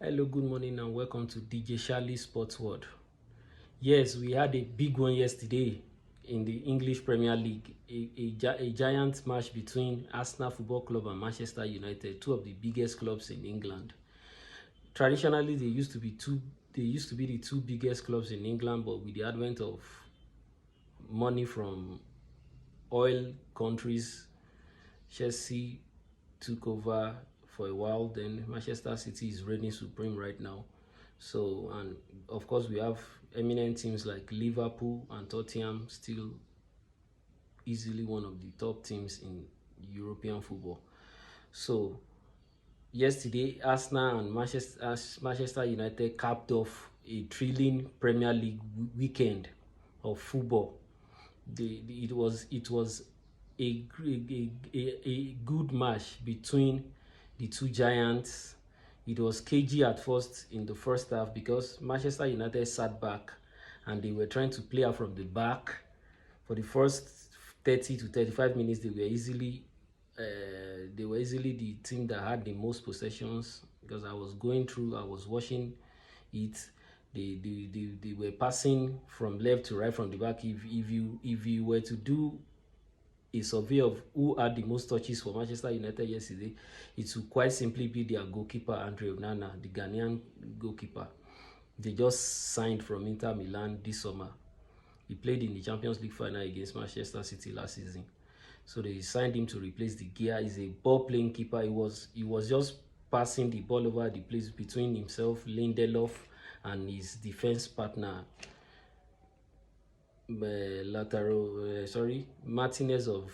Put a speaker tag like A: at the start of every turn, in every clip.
A: Hello, good morning, and welcome to DJ Charlie Sports World. Yes, we had a big one yesterday in the English Premier League, a giant match between Arsenal Football Club and Manchester United, two of the biggest clubs in England. Traditionally, they used to be the two biggest clubs in England, but with the advent of money from oil countries, Chelsea took over for a while. Then Manchester City is reigning supreme right now. So, and of course, we have eminent teams like Liverpool and Tottenham, still easily one of the top teams in European football. So, yesterday, Arsenal and Manchester United capped off a thrilling Premier League weekend of football. It was a good match between the two giants. It was cagey at first in the first half because Manchester United sat back and they were trying to play out from the back. For the first 30 to 35 minutes, they were easily the team that had the most possessions because I was watching it. They were passing from left to right from the back. If you were to do a survey of who had the most touches for Manchester United yesterday, it would quite simply be their goalkeeper, Andre Onana, the Ghanaian goalkeeper. They just signed from Inter Milan this summer. He played in the Champions League final against Manchester City last season. So they signed him to replace the gear. He's a ball-playing keeper. He was just passing the ball over the place between himself, Lindelof, and his defense partner, Martinez of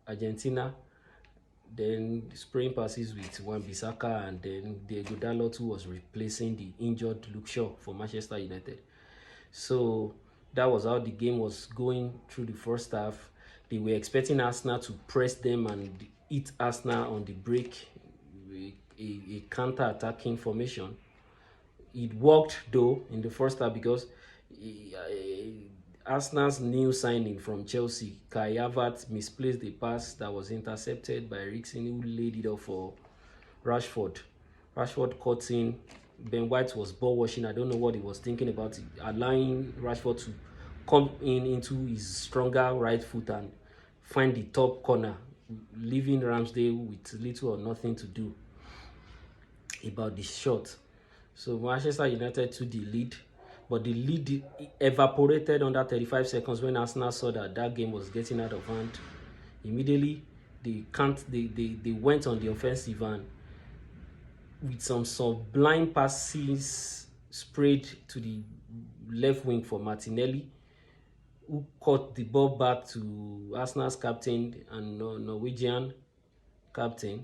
A: Argentina. Then spraying passes with Wan-Bissaka, and then Diego Dalot, who was replacing the injured Luke Shaw for Manchester United. So that was how the game was going through the first half. They were expecting Arsenal to press them and hit Arsenal on the break, a counter-attacking formation. It worked though in the first half because Arsenal's new signing from Chelsea, Kai Havertz, misplaced a pass that was intercepted by Eriksen, who laid it off for Rashford. Rashford caught in. Ben White was ball watching. I don't know what he was thinking about it, allowing Rashford to come in into his stronger right foot and find the top corner, leaving Ramsdale with little or nothing to do about the shot. So Manchester United took the lead, but the lead evaporated under 35 seconds when Arsenal saw that game was getting out of hand. Immediately, they went on the offensive and with some sublime passes sprayed to the left wing for Martinelli, who caught the ball back to Arsenal's captain and Norwegian captain,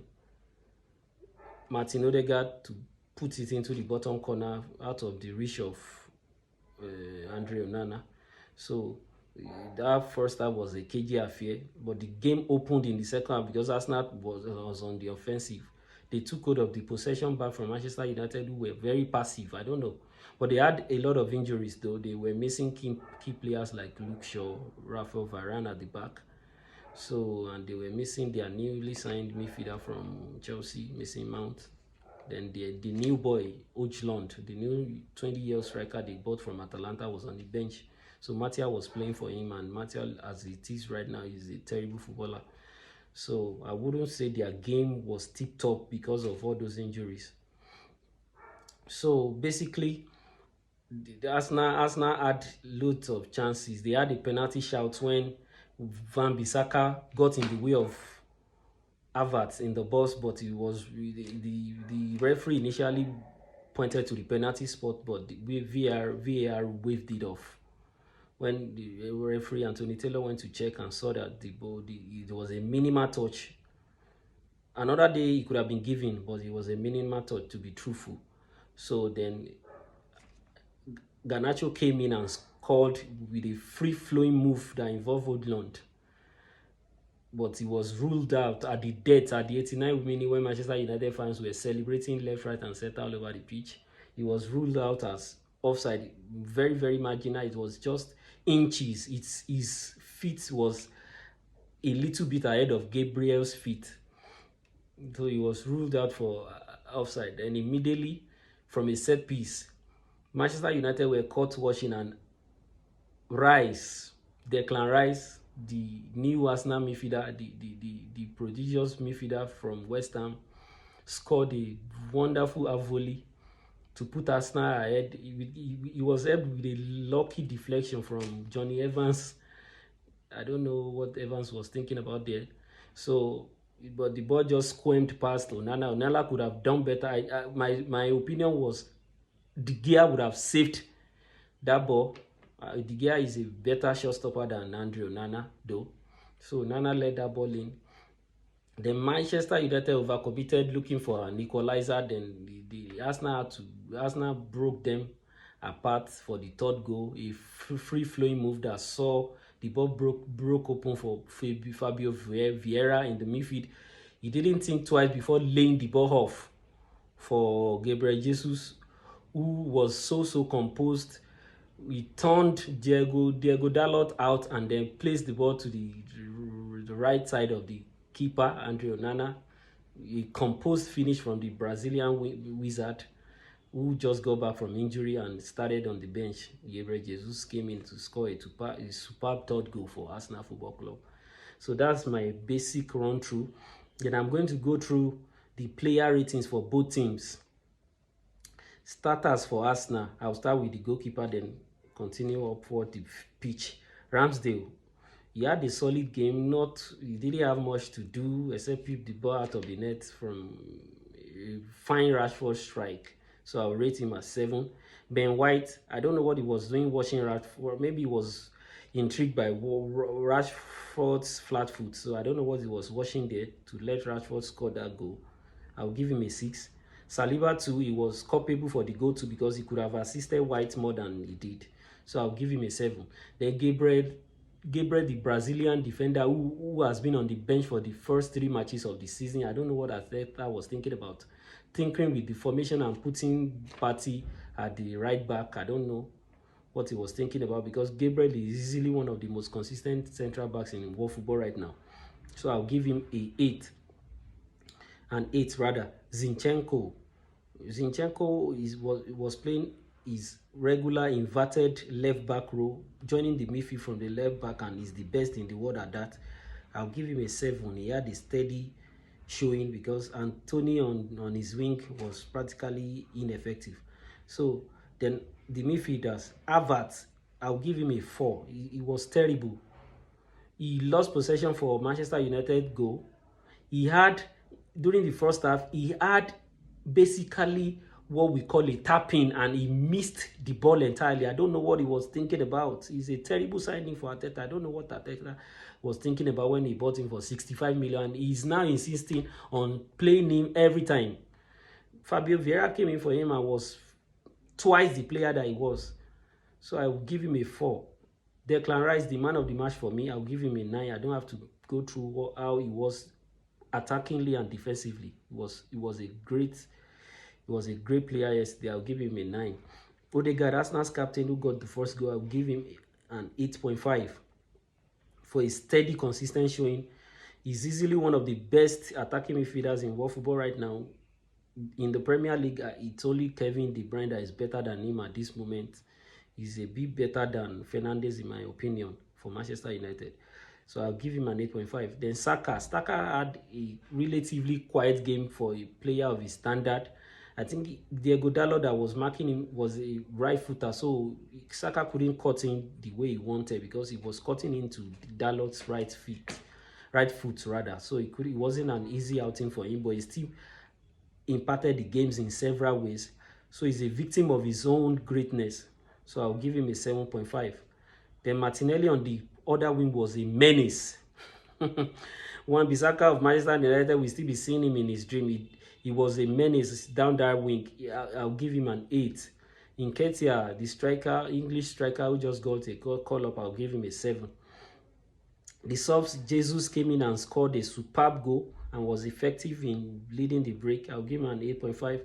A: Martin Odegaard, to put it into the bottom corner out of the reach of Andre Onana. So that first half was a cagey affair, but the game opened in the second half because Arsenal was on the offensive. They took hold of the possession back from Manchester United, who were very passive. I don't know. But they had a lot of injuries, though. They were missing key players like Luke Shaw, Rafael Varane at the back. So, and they were missing their newly signed midfielder from Chelsea, Mason Mount. Then the new boy, Ojlund, the new 20-year striker they bought from Atalanta, was on the bench. So Matia was playing for him, and Matia, as it is right now, is a terrible footballer. So I wouldn't say their game was tip-top because of all those injuries. So basically, the Arsenal had loads of chances. They had a penalty shout when Wan-Bissaka got in the way of Havertz in the box, but it was the referee initially pointed to the penalty spot, but the VAR waved it off. When the referee Anthony Taylor went to check and saw that it was a minimal touch. Another day it could have been given, but it was a minimal touch, to be truthful. So then Garnacho came in and scored with a free-flowing move that involved Ojlund. But he was ruled out at the 89th minute, when Manchester United fans were celebrating left, right, and center all over the pitch. He was ruled out as offside, very, very marginal. It was just inches. His feet was a little bit ahead of Gabriel's feet. So he was ruled out for offside. And immediately, from a set piece. Manchester United were caught watching, and Rice, Declan Rice, the new Arsenal midfielder, the prodigious midfielder from West Ham, scored a wonderful volley to put Arsenal ahead. He was helped with a lucky deflection from Johnny Evans. I don't know what Evans was thinking about there. So, but the ball just squirmed past Onana. Onana could have done better. My opinion was De Gea would have saved that ball. De Gea is a better shot stopper than Andre Onana, though. So Nana led that ball in. Then Manchester United overcommitted looking for an equalizer. Then the Arsenal broke them apart for the third goal. A free-flowing move that saw the ball broke open for Fabio Vieira in the midfield. He didn't think twice before laying the ball off for Gabriel Jesus, who was so composed. He turned Diego Dalot out and then placed the ball to the right side of the keeper, Andre Onana. A composed finish from the Brazilian wizard, who just got back from injury and started on the bench. Gabriel Jesus came in to score a superb third goal for Arsenal Football Club. So that's my basic run through. Then I'm going to go through the player ratings for both teams. Starters for Arsenal, I'll start with the goalkeeper, then continue upward the pitch. Ramsdale, he had a solid game. He didn't have much to do except keep the ball out of the net from a fine Rashford strike. So I'll rate him as 7. Ben White, I don't know what he was doing watching Rashford. Maybe he was intrigued by Rashford's flat foot. So I don't know what he was watching there to let Rashford score that goal. I'll give him a 6. Saliba too, he was culpable for the goal too because he could have assisted White more than he did. So I'll give him a 7. Then Gabriel, the Brazilian defender who has been on the bench for the first 3 matches of the season. I don't know what Arteta was thinking about. Tinkering with the formation and putting Partey at the right back. I don't know what he was thinking about because Gabriel is easily one of the most consistent central backs in world football right now. So I'll give him a 8. An 8 rather. Zinchenko was playing his regular inverted left back role, joining the midfield from the left back, and is the best in the world at that. I'll give him a 7. He had a steady showing because Anthony on his wing was practically ineffective. So then the midfielders, Havertz, I'll give him a 4. He was terrible. He lost possession for Manchester United goal. During the first half, he had basically what we call a tap-in, and he missed the ball entirely. I don't know what he was thinking about. He's a terrible signing for Arteta. I don't know what Arteta was thinking about when he bought him for 65 million. He's now insisting on playing him every time. Fabio Vieira came in for him and was twice the player that he was. So I will give him a 4. Declan Rice, the man of the match for me, I'll give him a 9. I don't have to go through how he was attackingly and defensively. He was a great player yesterday. I'll give him a 9. Odegaard, Arsenal's captain who got the first goal, I'll give him an 8.5 for a steady, consistent showing. He's easily one of the best attacking midfielders in world football right now. In the Premier League, it's only Kevin De Bruyne that is better than him at this moment. He's a bit better than Fernandes, in my opinion, for Manchester United. So I'll give him an 8.5. Then Saka had a relatively quiet game for a player of his standard. I think Diego Dalot that was marking him was a right footer, so Saka couldn't cut in the way he wanted because he was cutting into Dalot's right foot rather. So it wasn't an easy outing for him, but he still impacted the games in several ways. So he's a victim of his own greatness. So I'll give him a 7.5. Then Martinelli on the other wing was a menace. Wan-Bissaka of Manchester United will still be seeing him in his dream. He was a menace down that wing. I'll give him an 8. Nketiah, the English striker who just got a call up, I'll give him a 7. The subs, Jesus came in and scored a superb goal and was effective in leading the break. I'll give him an 8.5.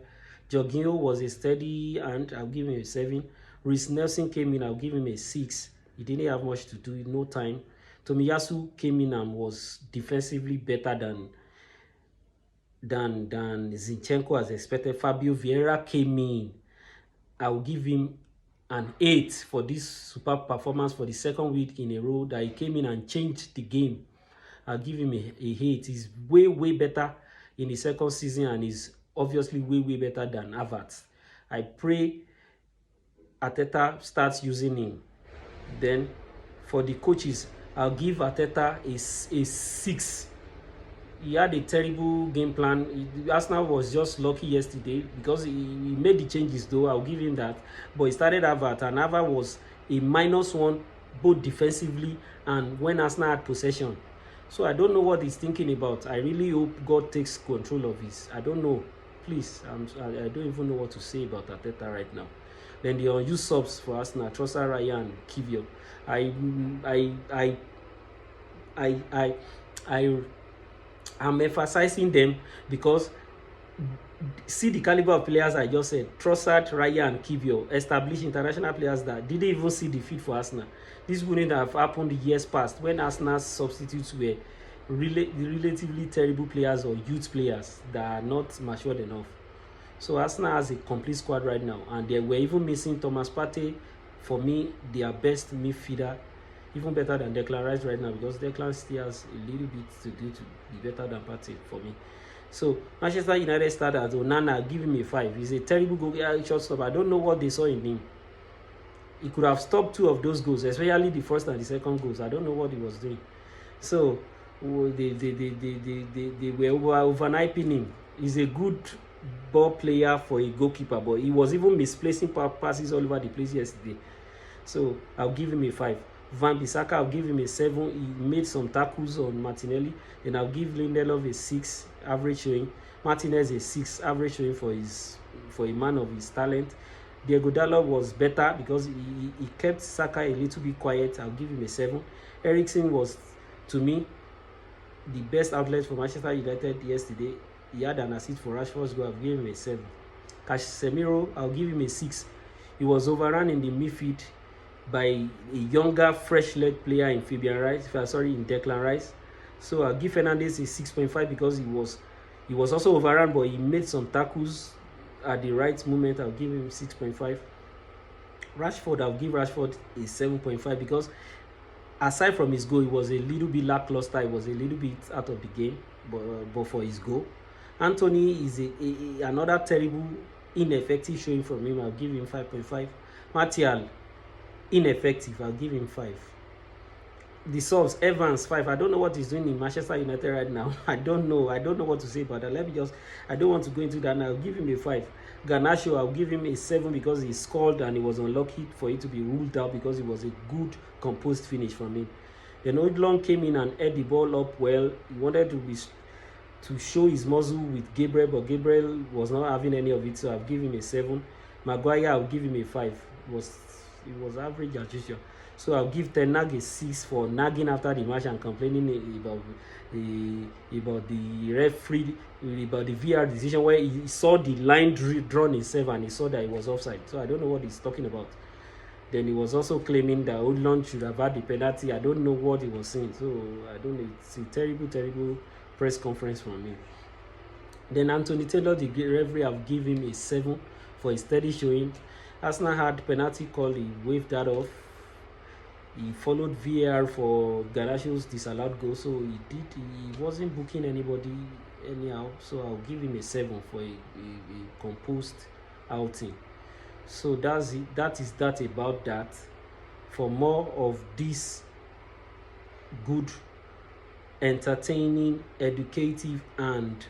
A: Jorginho was a steady and I'll give him a 7. Reece Nelson came in, I'll give him a 6. He didn't have much to do, no time. Tomiyasu came in and was defensively better than than Zinchenko as expected. Fabio Vieira came in. I will give him an 8 for this superb performance for the second week in a row that he came in and changed the game. I'll give him a 8. He's way better in the second season and is obviously way better than Havertz. I pray Arteta starts using him. Then for the coaches, I'll give Arteta a 6. He had a terrible game plan. Arsenal was just lucky yesterday because he made the changes, though. I'll give him that. But he started Havertz, and Havertz was a -1 both defensively and when Arsenal had possession. So I don't know what he's thinking about. I really hope God takes control of his. I don't know. Please, I don't even know what to say about Arteta right now. Then the unused subs for Arsenal, Trossard, Raya, and Kivior. I'm emphasizing them because see the caliber of players I just said. Trossard, Raya, and Kivior, established international players that didn't even see the field for Arsenal. This wouldn't have happened years past when Arsenal's substitutes were relatively terrible players or youth players that are not matured enough. So Arsenal has a complete squad right now, and they were even missing Thomas Partey. For me, their best midfielder, even better than Declan Rice right now, because Declan still has a little bit to do to be better than Partey for me. So Manchester United started as Onana, give him a 5. He's a terrible goal shortstop. I don't know what they saw in him. He could have stopped 2 of those goals, especially the first and the second goals. I don't know what he was doing. So they were overhyping him. He's a good ball player for a goalkeeper, but he was even misplacing passes all over the place yesterday. So I'll give him a 5. Van Bissaka, I'll give him a 7. He made some tackles on Martinelli. Then I'll give Lindelof a 6, average showing. Martinez a 6, average showing for a man of his talent. Diego Dalot was better because he kept Saka a little bit quiet. I'll give him a 7. Eriksen was, to me, the best outlet for Manchester United yesterday. He had an assist for Rashford's goal. I'll give him a 7. Casemiro, I'll give him a 6. He was overrun in the midfield by a younger, fresh-leg player in in Declan Rice. So I'll give Fernandes a 6.5 because he was also overrun, but he made some tackles at the right moment. I'll give him 6.5. Rashford, I'll give Rashford a 7.5 because aside from his goal, he was a little bit lackluster. He was a little bit out of the game, but for his goal. Anthony is another terrible, ineffective showing from him. I'll give him 5.5. Martial, ineffective. I'll give him 5. The subs, Evans 5. I don't know what he's doing in Manchester United right now. I don't know what to say about that. I don't want to go into that now. I'll give him a 5. Garnacho, I'll give him a 7 because he scored and he was unlucky for it to be ruled out because it was a good composed finish from him. Then Odlon came in and head the ball up well. He wanted to show his muscle with Gabriel, but Gabriel was not having any of it, so I'll give him a 7. Maguire, I'll give him a 5. It was average as usual. So I'll give Ten Hag a 6 for nagging after the match and complaining about the referee, about the VR decision where he saw the line drawn himself and he saw that it was offside. So I don't know what he's talking about. Then he was also claiming that Odlon should have had the penalty. I don't know what he was saying. So I don't know. It's a terrible press conference from him. Then Anthony Taylor, the referee, I've given him a 7 for his steady showing. Arsenal had penalty call. He waved that off. He followed VAR for Garnacho's disallowed goal, so he wasn't booking anybody anyhow. So I'll give him a 7 for a composed outing. So that is about that. For more of this good, entertaining, educative, and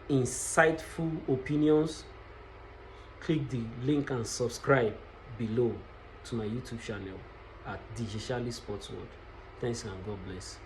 A: insightful opinions, click the link and subscribe below to my YouTube channel at DJ Charlie Sports World. Thanks and God bless.